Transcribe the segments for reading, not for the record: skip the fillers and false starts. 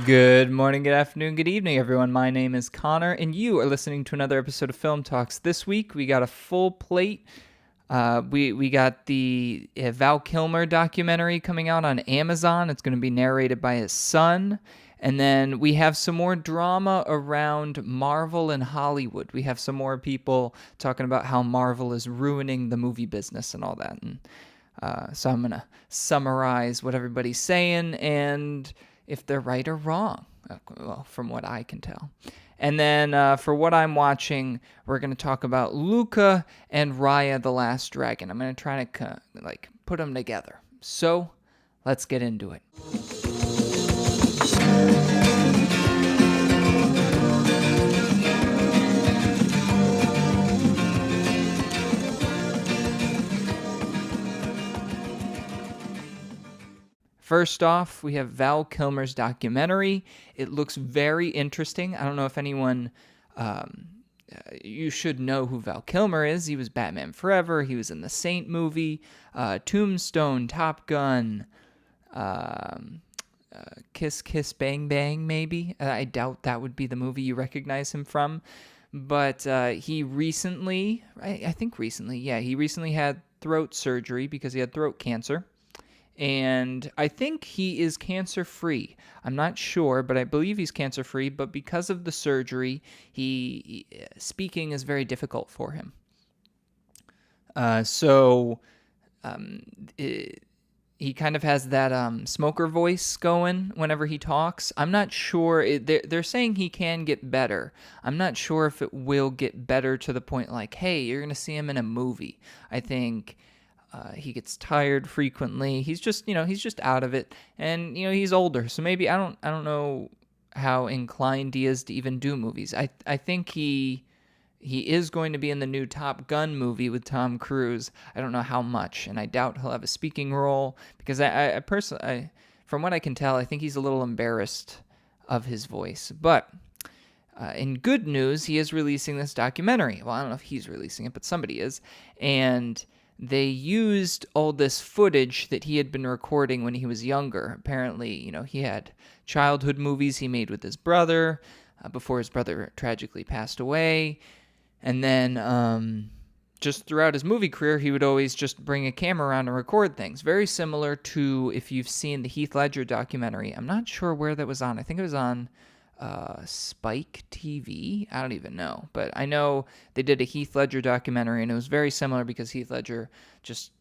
Good morning, good afternoon, good evening, everyone. My name is Connor, and you are listening to another episode of Film Talks. This week, we got a full plate. We got the Val Kilmer documentary coming out on Amazon. It's going to be narrated by his son. And then we have some more drama around Marvel and Hollywood. We have some more people talking about how Marvel is ruining the movie business and all that. And so I'm going to summarize what everybody's saying and if they're right or wrong, well, from what I can tell. And then for what I'm watching, we're going to talk about Luca and Raya the Last Dragon. I'm going to try to put them together. So let's get into it. First off, we have Val Kilmer's documentary. It looks very interesting. I don't know if anyone, you should know who Val Kilmer is. He was Batman Forever. He was in the Saint movie, Tombstone, Top Gun, Kiss Kiss Bang Bang, maybe. I doubt that would be the movie you recognize him from. But he recently, I think recently, he recently had throat surgery because he had throat cancer. And I think he is cancer-free. I'm not sure, but I believe he's cancer-free. But because of the surgery, speaking is very difficult for him. He kind of has that smoker voice going whenever he talks. I'm not sure. They're saying he can get better. I'm not sure if it will get better to the point like, hey, you're going to see him in a movie. I think he gets tired frequently. He's just out of it, and he's older, so maybe I don't know how inclined he is to even do movies. I think he is going to be in the new Top Gun movie with Tom Cruise. I don't know how much, and I doubt he'll have a speaking role because I personally, from what I can tell, I think he's a little embarrassed of his voice. But in good news, he is releasing this documentary. Well, I don't know if he's releasing it, but somebody is, and they used all this footage that he had been recording when he was younger. Apparently, he had childhood movies he made with his brother before his brother tragically passed away. And then just throughout his movie career, he would always just bring a camera around and record things. Very similar to if you've seen the Heath Ledger documentary. I'm not sure where that was on. I think it was on Spike TV. I don't even know, but I know they did a Heath Ledger documentary, and it was very similar because Heath Ledger just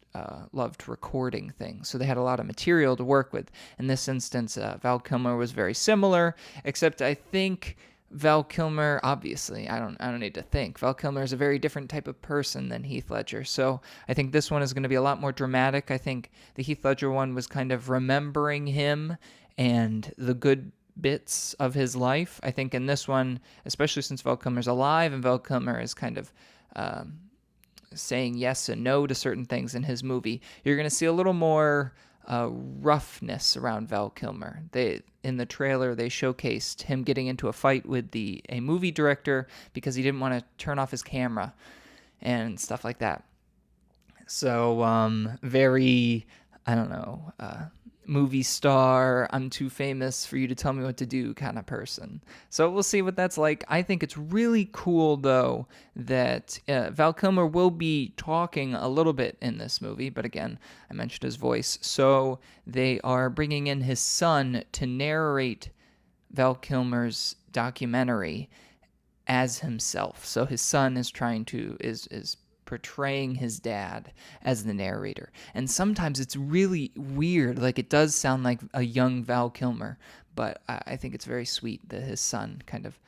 loved recording things, so they had a lot of material to work with. In this instance, Val Kilmer was very similar, except I think Val Kilmer, obviously, I don't need to think. Val Kilmer is a very different type of person than Heath Ledger, so I think this one is going to be a lot more dramatic. I think the Heath Ledger one was kind of remembering him and the good bits of his life. I think in this one, especially since Val Kilmer's alive and Val Kilmer is kind of saying yes and no to certain things in his movie, you're going to see a little more roughness around Val Kilmer. In the trailer, they showcased him getting into a fight with a movie director because he didn't want to turn off his camera and stuff like that. So very, I don't know, movie star, I'm too famous for you to tell me what to do kind of person. So we'll see what that's like. I think it's really cool, though, that Val Kilmer will be talking a little bit in this movie, but again, I mentioned his voice. So they are bringing in his son to narrate Val Kilmer's documentary as himself. So his son is portraying his dad as the narrator. And sometimes it's really weird. Like, it does sound like a young Val Kilmer, but I think it's very sweet that his son kind of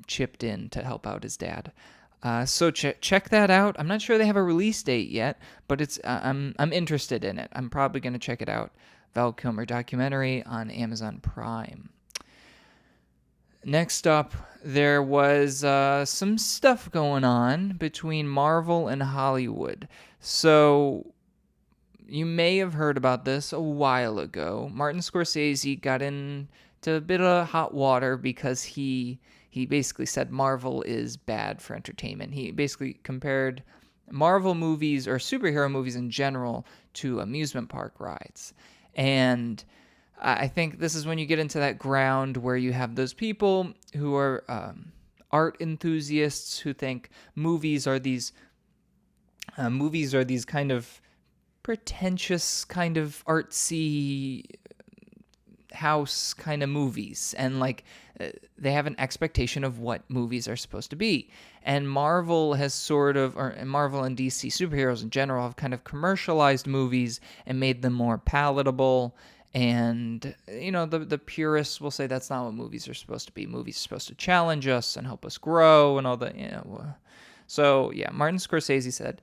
chipped in to help out his dad. So check that out. I'm not sure they have a release date yet, but I'm interested in it. I'm probably going to check it out. Val Kilmer documentary on Amazon Prime. Next up, there was some stuff going on between Marvel and Hollywood. So you may have heard about this a while ago. Martin Scorsese got into a bit of hot water because he basically said Marvel is bad for entertainment. He basically compared Marvel movies or superhero movies in general to amusement park rides. And I think this is when you get into that ground where you have those people who are art enthusiasts who think movies are these kind of pretentious, kind of artsy house kind of movies, and like they have an expectation of what movies are supposed to be. And Marvel has Marvel and DC superheroes in general have kind of commercialized movies and made them more palatable. And the purists will say that's not what movies are supposed to be. Movies are supposed to challenge us and help us grow and all that. So yeah, Martin Scorsese said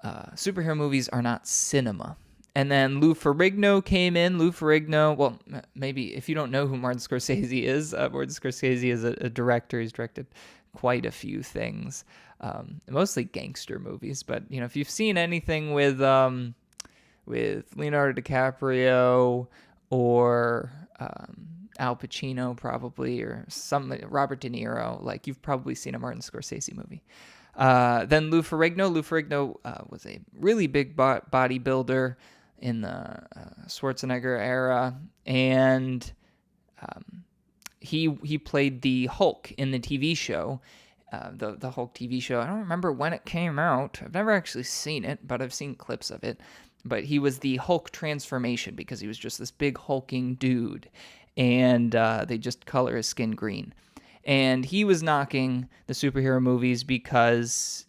superhero movies are not cinema. And then Lou Ferrigno came in. Lou Ferrigno, well, maybe if you don't know who Martin Scorsese is, Martin Scorsese is a director. He's directed quite a few things, mostly gangster movies. But if you've seen anything with Leonardo DiCaprio or Al Pacino, probably, or Robert De Niro, like you've probably seen a Martin Scorsese movie. Then Lou Ferrigno. Lou Ferrigno was a really big bodybuilder in the Schwarzenegger era, and he played the Hulk in the TV show, the Hulk TV show. I don't remember when it came out. I've never actually seen it, but I've seen clips of it. But he was the Hulk transformation because he was just this big hulking dude, and they just color his skin green. And he was knocking the superhero movies because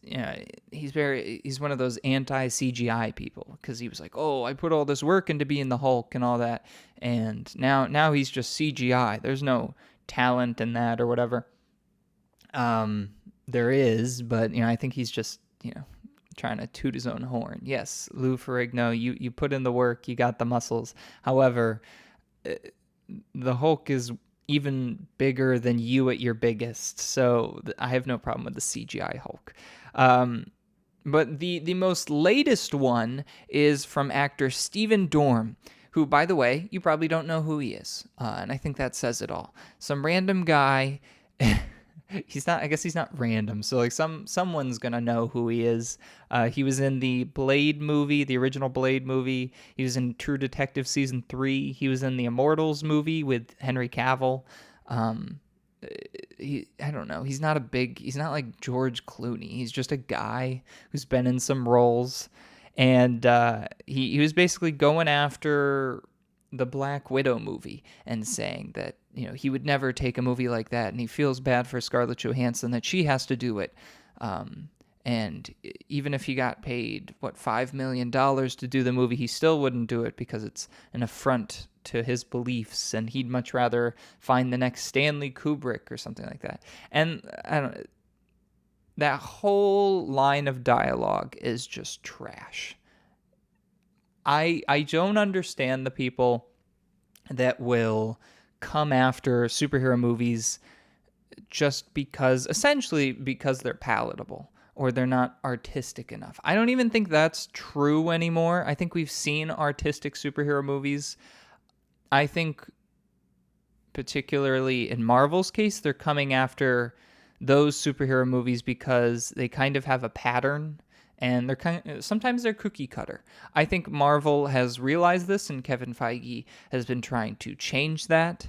he's one of those anti-CGI people, because he was like, oh, I put all this work into being the Hulk and all that, and now he's just CGI. There's no talent in that or whatever. There is, but I think he's just trying to toot his own horn. Yes, Lou Ferrigno, you put in the work, you got the muscles. However, the Hulk is even bigger than you at your biggest, so I have no problem with the CGI Hulk. But the most latest one is from actor Stephen Dorff, who, by the way, you probably don't know who he is, and I think that says it all. Some random guy. I guess he's not random, so like someone's gonna know who he is. He was in the Blade movie, the original Blade movie. He was in True Detective season 3. He was in the Immortals movie with Henry Cavill. I don't know. He's not like George Clooney. He's just a guy who's been in some roles, and he was basically going after the Black Widow movie and saying that he would never take a movie like that, and he feels bad for Scarlett Johansson that she has to do it. And even if he got paid $5 million to do the movie, he still wouldn't do it because it's an affront to his beliefs, and he'd much rather find the next Stanley Kubrick or something like that. And that whole line of dialogue is just trash. I don't understand the people that will come after superhero movies essentially because they're palatable or they're not artistic enough. I don't even think that's true anymore. I think we've seen artistic superhero movies. I think particularly in Marvel's case, they're coming after those superhero movies because they kind of have a pattern, and sometimes they're cookie cutter. I think Marvel has realized this, and Kevin Feige has been trying to change that.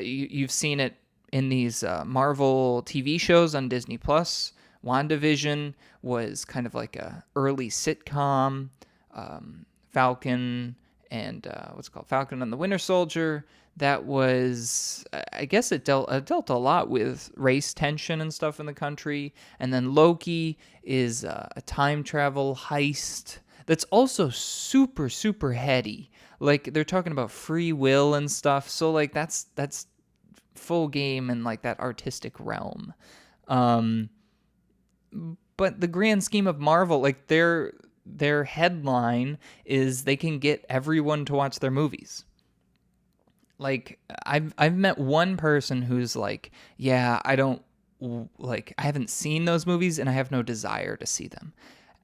You've seen it in these Marvel TV shows on Disney Plus. WandaVision was kind of like a early sitcom. Falcon and Falcon and the Winter Soldier. That was, I guess it dealt a lot with race tension and stuff in the country. And then Loki is a time travel heist that's also super, super heady. Like, they're talking about free will and stuff. So, like, that's full game in, like, that artistic realm. But the grand scheme of Marvel, like, their headline is they can get everyone to watch their movies. Like, I've met one person who's like, yeah, I haven't seen those movies and I have no desire to see them.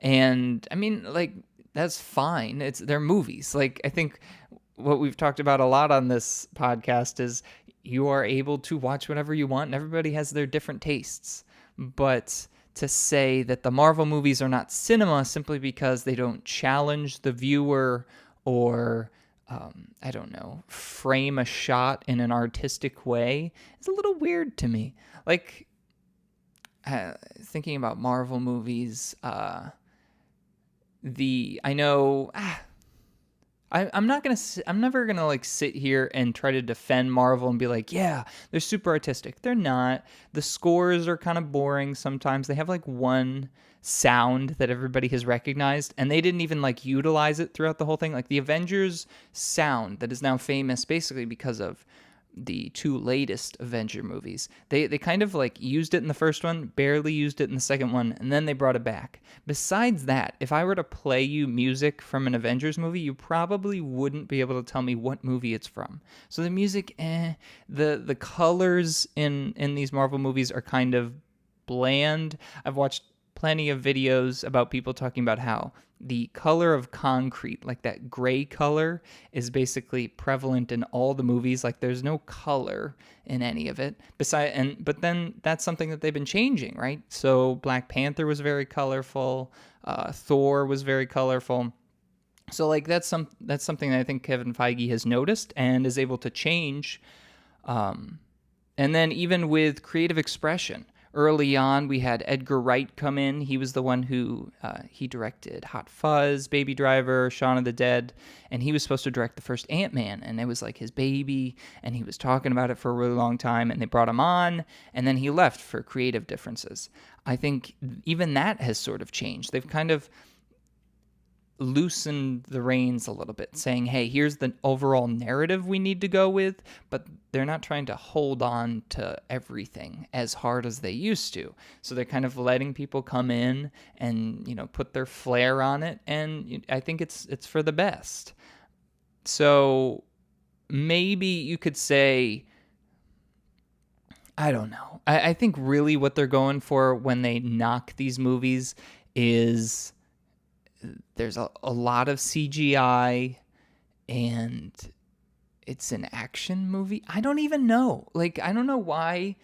And I mean, like, that's fine. They're movies. Like, I think what we've talked about a lot on this podcast is you are able to watch whatever you want, and everybody has their different tastes. But to say that the Marvel movies are not cinema simply because they don't challenge the viewer or I don't know, frame a shot in an artistic way is a little weird to me. Like, thinking about Marvel movies, I know I'm not gonna. I'm never gonna like sit here and try to defend Marvel and be like, yeah, they're super artistic. They're not. The scores are kind of boring sometimes. They have like one sound that everybody has recognized, and they didn't even like utilize it throughout the whole thing. Like the Avengers sound that is now famous basically because of the two latest Avenger movies. They kind of like used it in the first one, barely used it in the second one, and then they brought it back. Besides that, if I were to play you music from an Avengers movie, you probably wouldn't be able to tell me what movie it's from. So the music, the colors in these Marvel movies are kind of bland. I've watched plenty of videos about people talking about how the color of concrete, like that gray color, is basically prevalent in all the movies. Like there's no color in any of it. But then that's something that they've been changing, right? So Black Panther was very colorful. Thor was very colorful. So like that's something that I think Kevin Feige has noticed and is able to change. And then even with creative expression, early on, we had Edgar Wright come in. He was the one who he directed Hot Fuzz, Baby Driver, Shaun of the Dead, and he was supposed to direct the first Ant-Man, and it was like his baby, and he was talking about it for a really long time, and they brought him on, and then he left for creative differences. I think even that has sort of changed. They've kind of loosened the reins a little bit, saying, hey, here's the overall narrative we need to go with, but they're not trying to hold on to everything as hard as they used to. So they're kind of letting people come in and, put their flair on it, and I think it's for the best. So maybe you could say, I don't know. I think really what they're going for when they knock these movies is there's a lot of CGI and it's an action movie. I don't even know. Like, I don't know why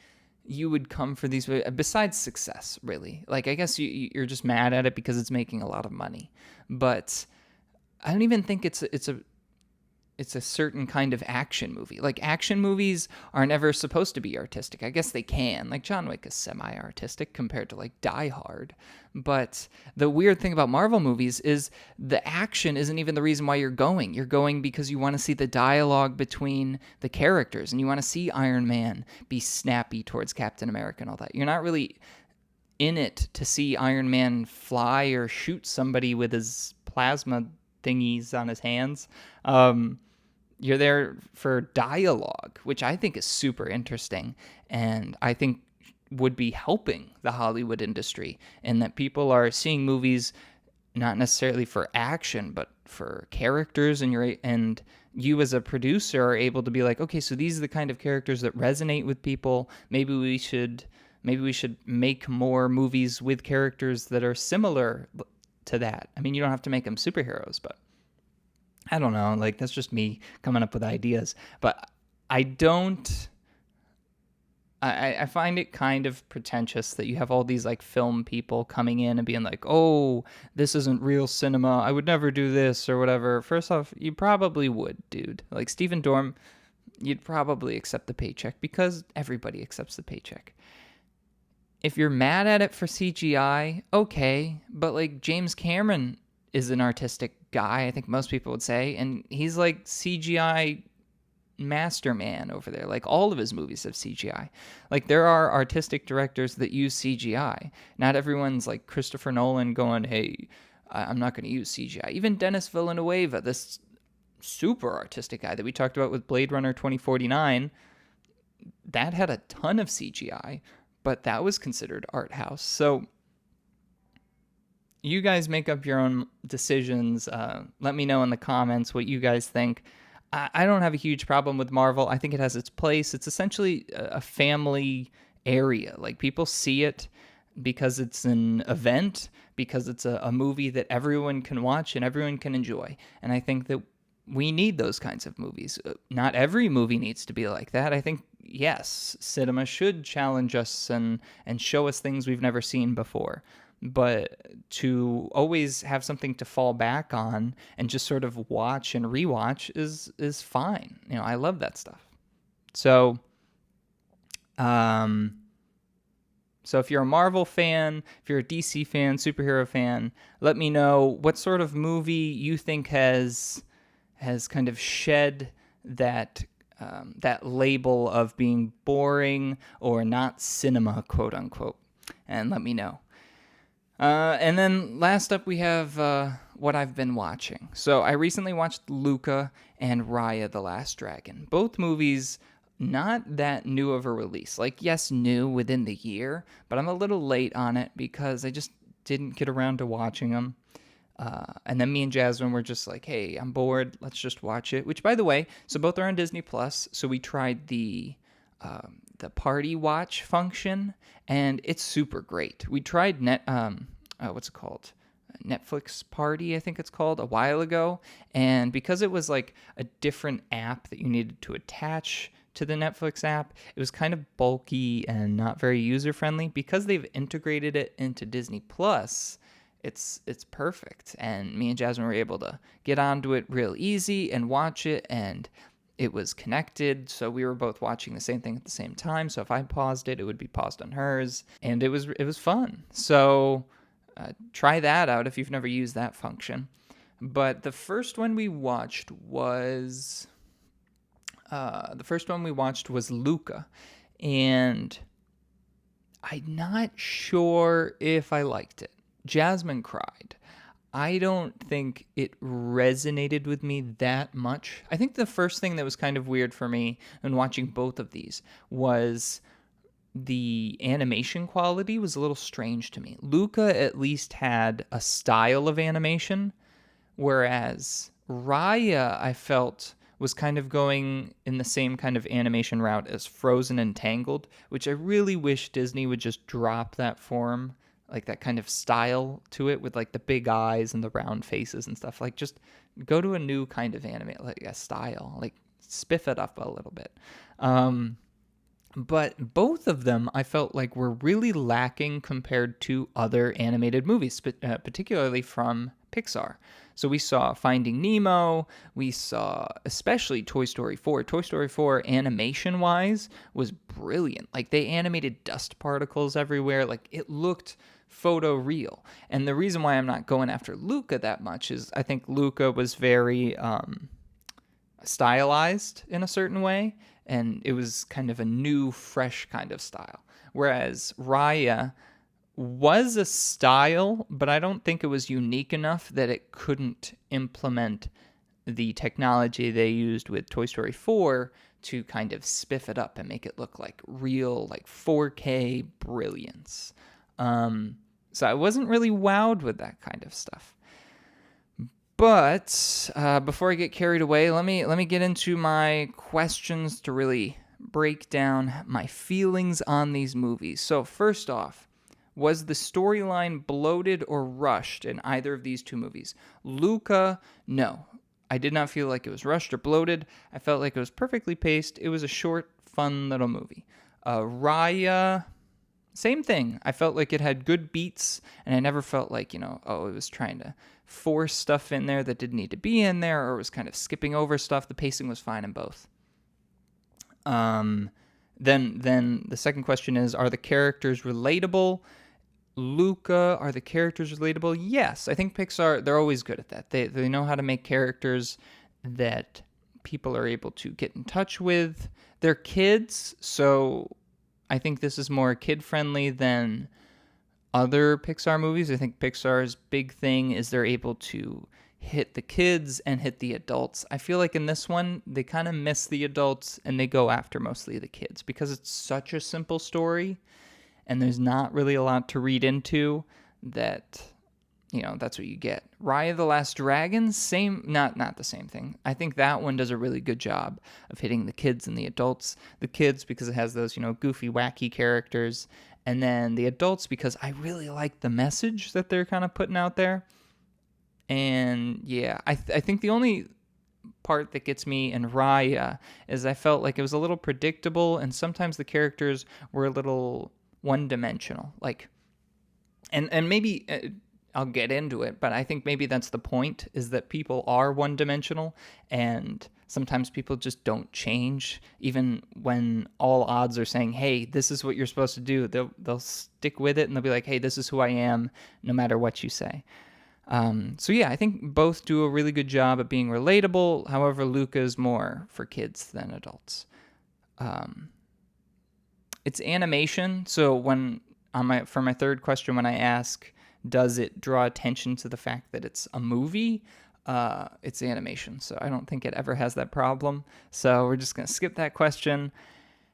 you would come for these, besides success, really. Like, I guess you're just mad at it because it's making a lot of money. But I don't even think it's a certain kind of action movie. Like, action movies are never supposed to be artistic. I guess they can. Like, John Wick is semi-artistic compared to, like, Die Hard. But the weird thing about Marvel movies is the action isn't even the reason why you're going. You're going because you want to see the dialogue between the characters, and you want to see Iron Man be snappy towards Captain America and all that. You're not really in it to see Iron Man fly or shoot somebody with his plasma thingies on his hands. You're there for dialogue, which I think is super interesting, and I think would be helping the Hollywood industry, and that people are seeing movies not necessarily for action, but for characters, and you as a producer are able to be like, okay, so these are the kind of characters that resonate with people. Maybe we should make more movies with characters that are similar to that. I mean, you don't have to make them superheroes, but I don't know. Like, that's just me coming up with ideas. But I find it kind of pretentious that you have all these like film people coming in and being like, oh, this isn't real cinema. I would never do this or whatever. First off, you probably would, dude. Like Stephen Dorff, you'd probably accept the paycheck because everybody accepts the paycheck. If you're mad at it for CGI, okay. But like James Cameron is an artistic guy, I think most people would say, and he's like CGI masterman over there. Like all of his movies have CGI. Like there are artistic directors that use CGI. Not everyone's like Christopher Nolan going, hey, I'm not going to use CGI. Even Denis Villeneuve, this super artistic guy that we talked about with Blade Runner 2049, that had a ton of CGI, but that was considered art house. So you guys make up your own decisions. Let me know in the comments what you guys think. I don't have a huge problem with Marvel. I think it has its place. It's essentially a family area. Like people see it because it's an event, because it's a movie that everyone can watch and everyone can enjoy. And I think that we need those kinds of movies. Not every movie needs to be like that. I think, yes, cinema should challenge us and show us things we've never seen before. but to always have something to fall back on and just sort of watch and rewatch is fine. I love that stuff. So, um, so if you're a Marvel fan, if you're a DC fan, superhero fan, let me know what sort of movie you think has kind of shed that label of being boring or not cinema, quote unquote, and let me know. And then last up, we have what I've been watching. So I recently watched Luca and Raya the Last Dragon. Both movies not that new of a release. Like, yes, new within the year, but I'm a little late on it because I just didn't get around to watching them. And then me and Jasmine were just like, hey, I'm bored. Let's just watch it. Which, by the way, so both are on Disney Plus. So we tried the party watch function, and it's super great. We tried what's it called? Netflix Party, I think it's called, a while ago. And because it was like a different app that you needed to attach to the Netflix app, it was kind of bulky and not very user friendly. Because they've integrated it into Disney Plus, it's perfect. And me and Jasmine were able to get onto it real easy and watch it, and it was connected, so we were both watching the same thing at the same time. So if I paused it, it would be paused on hers, and it was fun. So try that out if you've never used that function. But the first one we watched was Luca, and I'm not sure if I liked it. Jasmine cried. I don't think it resonated with me that much. I think the first thing that was kind of weird for me when watching both of these was the animation quality was a little strange to me. Luca at least had a style of animation, whereas Raya, I felt, was kind of going in the same kind of animation route as Frozen and Tangled, which I really wish Disney would just drop that form, like that kind of style to it with like the big eyes and the round faces and stuff. Like, just go to a new kind of anime, like a style, like spiff it up a little bit. But both of them I felt like were really lacking compared to other animated movies, particularly from Pixar. So we saw Finding Nemo, we saw especially Toy Story 4. Toy Story 4, animation-wise, was brilliant. Like, they animated dust particles everywhere. Like, it looked photoreal. And the reason why I'm not going after Luca that much is I think Luca was very stylized in a certain way, and it was kind of a new, fresh kind of style. Whereas Raya was a style, but I don't think it was unique enough that it couldn't implement the technology they used with Toy Story 4 to kind of spiff it up and make it look like real, like 4K brilliance. So I wasn't really wowed with that kind of stuff. But before I get carried away, let me get into my questions to really break down my feelings on these movies. So first off, was the storyline bloated or rushed in either of these two movies? Luca, no. I did not feel like it was rushed or bloated. I felt like it was perfectly paced. It was a short, fun little movie. Raya, same thing. I felt like it had good beats, and I never felt like, it was trying to force stuff in there that didn't need to be in there, or it was kind of skipping over stuff. The pacing was fine in both. Then the second question is, are the characters relatable? Luca, are the characters relatable? Yes. I think Pixar, they're always good at that. They know how to make characters that people are able to get in touch with. They're kids, so I think this is more kid-friendly than other Pixar movies. I think Pixar's big thing is they're able to hit the kids and hit the adults. I feel like in this one, they kind of miss the adults and they go after mostly the kids because it's such a simple story and there's not really a lot to read into that, that's what you get. Raya the Last Dragon, same, not the same thing. I think that one does a really good job of hitting the kids and the adults. The kids because it has those, goofy, wacky characters. And then the adults because I really like the message that they're kind of putting out there. And yeah, I think the only part that gets me in Raya is I felt like it was a little predictable and sometimes the characters were a little one-dimensional. Like, And maybe I'll get into it, but I think maybe that's the point, is that people are one-dimensional, and sometimes people just don't change, even when all odds are saying, hey, this is what you're supposed to do. They'll stick with it, and they'll be like, hey, this is who I am, no matter what you say. So yeah, I think both do a really good job at being relatable. However, Luca is more for kids than adults. It's animation, so for my third question, when I ask, does it draw attention to the fact that it's a movie? It's animation, so I don't think it ever has that problem. So we're just gonna skip that question.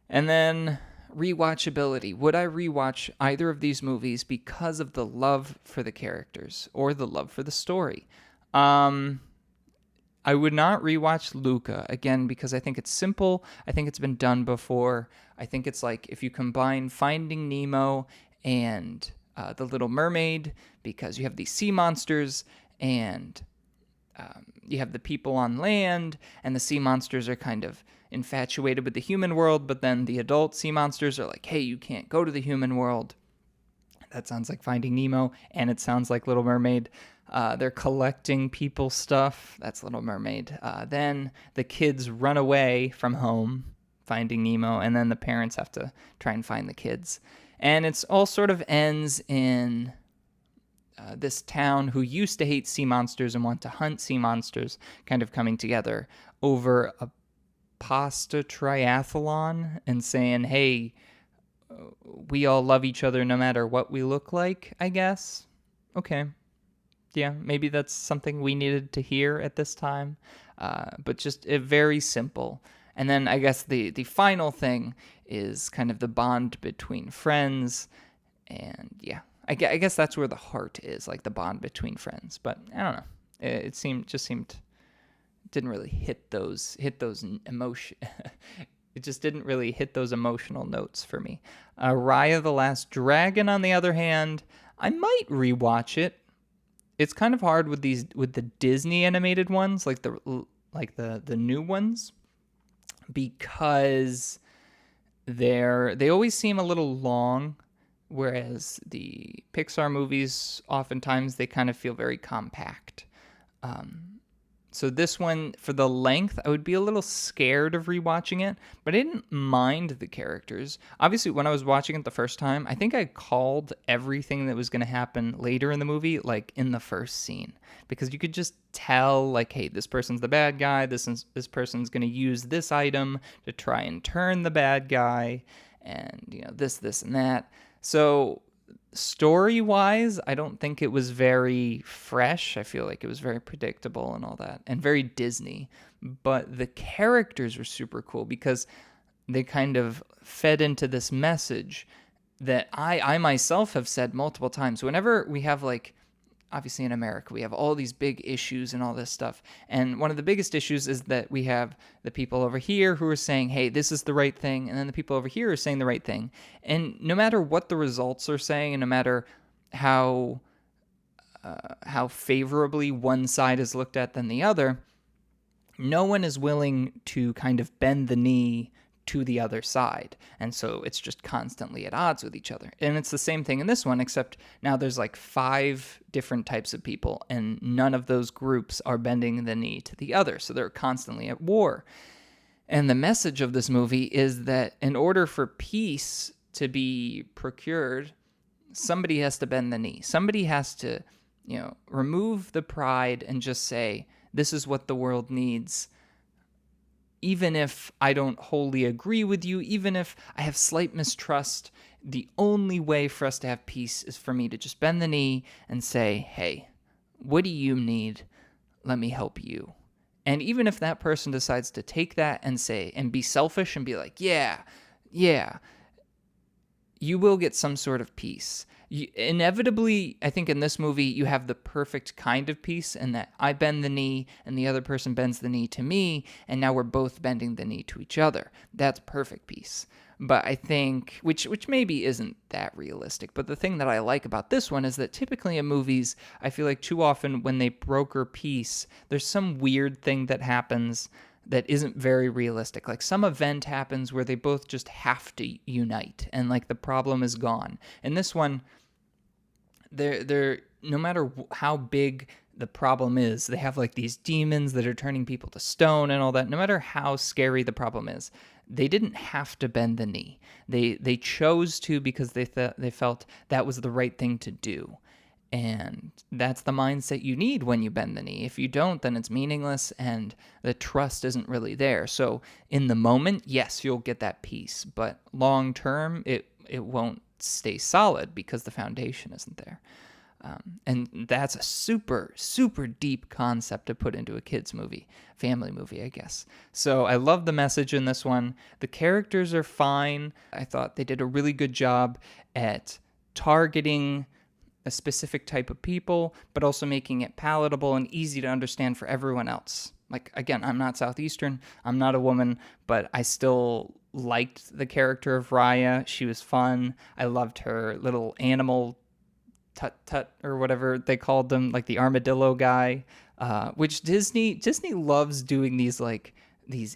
And then rewatchability. Would I rewatch either of these movies because of the love for the characters or the love for the story? I would not rewatch Luca again because I think it's simple. I think it's been done before. I think it's like if you combine Finding Nemo and The Little Mermaid, because you have these sea monsters and you have the people on land, and the sea monsters are kind of infatuated with the human world, but then the adult sea monsters are like, hey, you can't go to the human world. That sounds like Finding Nemo, and it sounds like Little Mermaid. They're collecting people stuff. That's Little Mermaid. Then the kids run away from home, Finding Nemo, and then the parents have to try and find the kids. And it's all sort of ends in this town who used to hate sea monsters and want to hunt sea monsters kind of coming together over a pasta triathlon and saying, hey, we all love each other no matter what we look like, I guess. Okay. Yeah, maybe that's something we needed to hear at this time. But just very simple. And then I guess the final thing is kind of the bond between friends. And yeah, I guess that's where the heart is, like the bond between friends. But I don't know. It seemed didn't really hit those emotion. It just didn't really hit those emotional notes for me. Raya the Last Dragon, on the other hand, I might rewatch it. It's kind of hard with the Disney animated ones, like the new ones, because they always seem a little long, whereas the Pixar movies oftentimes they kind of feel very compact. So this one, for the length, I would be a little scared of rewatching it, but I didn't mind the characters. Obviously, when I was watching it the first time, I think I called everything that was going to happen later in the movie, like in the first scene, because you could just tell, like, hey, this person's the bad guy. This person's going to use this item to try and turn the bad guy, and this, and that. So story-wise, I don't think it was very fresh. I feel like it was very predictable and all that, and very Disney. But the characters were super cool because they kind of fed into this message that I myself have said multiple times. Whenever we have, like, obviously in America, we have all these big issues and all this stuff. And one of the biggest issues is that we have the people over here who are saying, hey, this is the right thing. And then the people over here are saying the right thing. And no matter what the results are saying, and no matter how favorably one side is looked at than the other, no one is willing to kind of bend the knee to the other side. And so it's just constantly at odds with each other. And it's the same thing in this one, except now there's like 5 different types of people, and none of those groups are bending the knee to the other. So they're constantly at war. And the message of this movie is that in order for peace to be procured, somebody has to bend the knee. Somebody has to, remove the pride and just say, this is what the world needs. Even if I don't wholly agree with you, even if I have slight mistrust, the only way for us to have peace is for me to just bend the knee and say, hey, what do you need? Let me help you. And even if that person decides to take that and be selfish and be like, yeah, you will get some sort of peace. Inevitably, I think in this movie, you have the perfect kind of peace in that I bend the knee and the other person bends the knee to me, and now we're both bending the knee to each other. That's perfect peace. But I think, which maybe isn't that realistic, but the thing that I like about this one is that typically in movies, I feel like too often when they broker peace, there's some weird thing that happens that isn't very realistic. Like some event happens where they both just have to unite and like the problem is gone. In this one, they're no matter how big the problem is, they have like these demons that are turning people to stone and all that. No matter how scary the problem is, they didn't have to bend the knee. They chose to because they felt that was the right thing to do. And that's the mindset you need when you bend the knee. If you don't, then it's meaningless and the trust isn't really there. So in the moment, yes, you'll get that peace, but long term, it won't stay solid because the foundation isn't there. And that's a super, super deep concept to put into a kid's movie, family movie, I guess. So I love the message in this one. The characters are fine. I thought they did a really good job at targeting a specific type of people, but also making it palatable and easy to understand for everyone else. Like, again, I'm not Southeastern, I'm not a woman, but I still liked the character of Raya. She was fun. I loved her little animal tut or whatever they called them, like the armadillo guy, which Disney loves doing these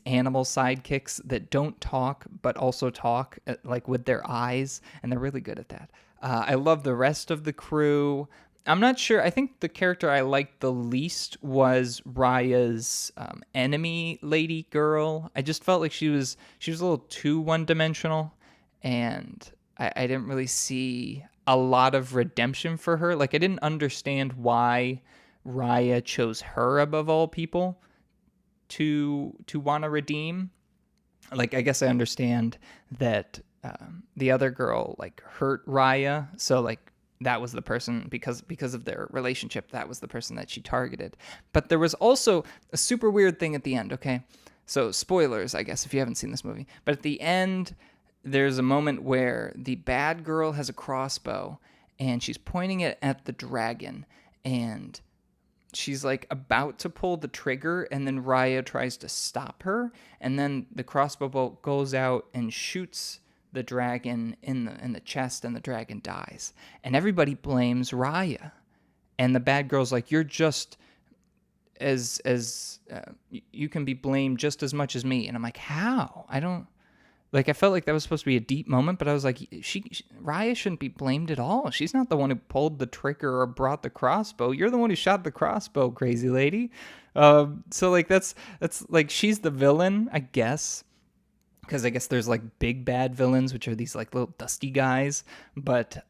animal sidekicks that don't talk but also talk like with their eyes, and they're really good at that. I love the rest of the crew. I'm not sure. I think the character I liked the least was Raya's enemy lady girl. I just felt like she was a little too one dimensional, and I didn't really see a lot of redemption for her. Like, I didn't understand why Raya chose her above all people to want to redeem. Like, I guess I understand that the other girl like hurt Raya, so like that was the person because of their relationship. That was the person that she targeted. But there was also a super weird thing at the end. Okay, so spoilers, I guess, if you haven't seen this movie. But at the end, there's a moment where the bad girl has a crossbow and she's pointing it at the dragon, and she's like about to pull the trigger, and then Raya tries to stop her, and then the crossbow bolt goes out and shoots the dragon in the chest, and the dragon dies. And everybody blames Raya. And the bad girl's like, "You're just as you can be blamed just as much as me." And I'm like, "How?" I don't like. I felt like that was supposed to be a deep moment, but I was like, Raya shouldn't be blamed at all. She's not the one who pulled the trigger or brought the crossbow. You're the one who shot the crossbow, crazy lady. So like that's like she's the villain, I guess, because I guess there's like big bad villains, which are these like little dusty guys. But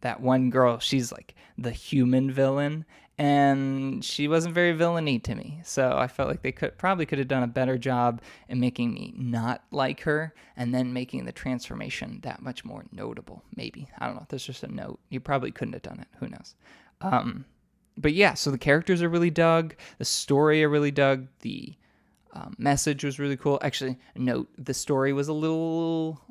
that one girl, she's like the human villain, and she wasn't very villainy to me. So I felt like they could have done a better job in making me not like her, and then making the transformation that much more notable. Maybe, I don't know. That's just a note. You probably couldn't have done it. Who knows? But yeah, so the characters are really dug. The story I really dug. The message was really cool. Actually, note the story was a little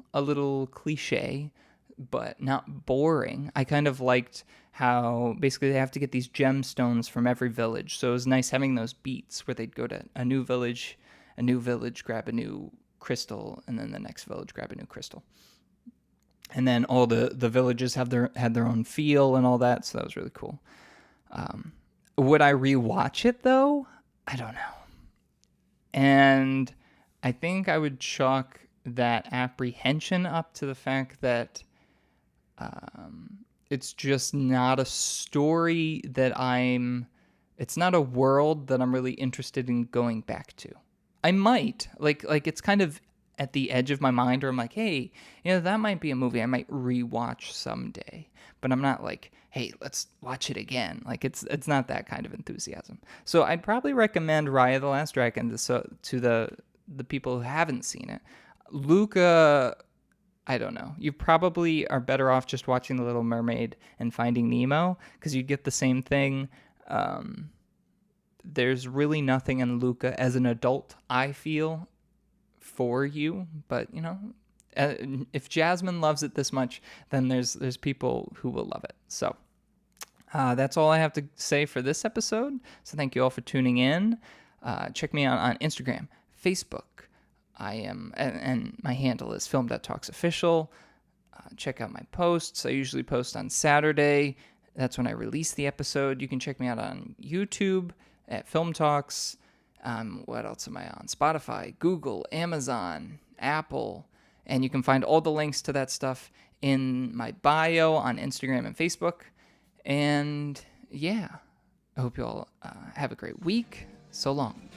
cliche, but not boring. I kind of liked how basically they have to get these gemstones from every village. So it was nice having those beats where they'd go to a new village, grab a new crystal, and then the next village grab a new crystal. And then all the villages had their own feel and all that, so that was really cool. Would I rewatch it though? I don't know. And I think I would chalk that apprehension up to the fact that it's just not a story that it's not a world that I'm really interested in going back to. I might, like it's kind of at the edge of my mind, or I'm like, hey, that might be a movie I might rewatch someday. But I'm not like, hey, let's watch it again. Like it's not that kind of enthusiasm. So I'd probably recommend Raya the Last Dragon to the people who haven't seen it. Luca, I don't know. You probably are better off just watching The Little Mermaid and Finding Nemo, because you get the same thing. There's really nothing in Luca as an adult, I feel, for you. But if Jasmine loves it this much, then there's people who will love it. So that's all I have to say for this episode. So thank you all for tuning in. Check me out on Instagram, Facebook. I am, and my handle is film.talksofficial. Check out my posts. I usually post on Saturday. That's when I release the episode. You can check me out on YouTube at Film Talks. What else am I on? Spotify, Google, Amazon, Apple. And you can find all the links to that stuff in my bio on Instagram and Facebook. And yeah, I hope you all have a great week. So long.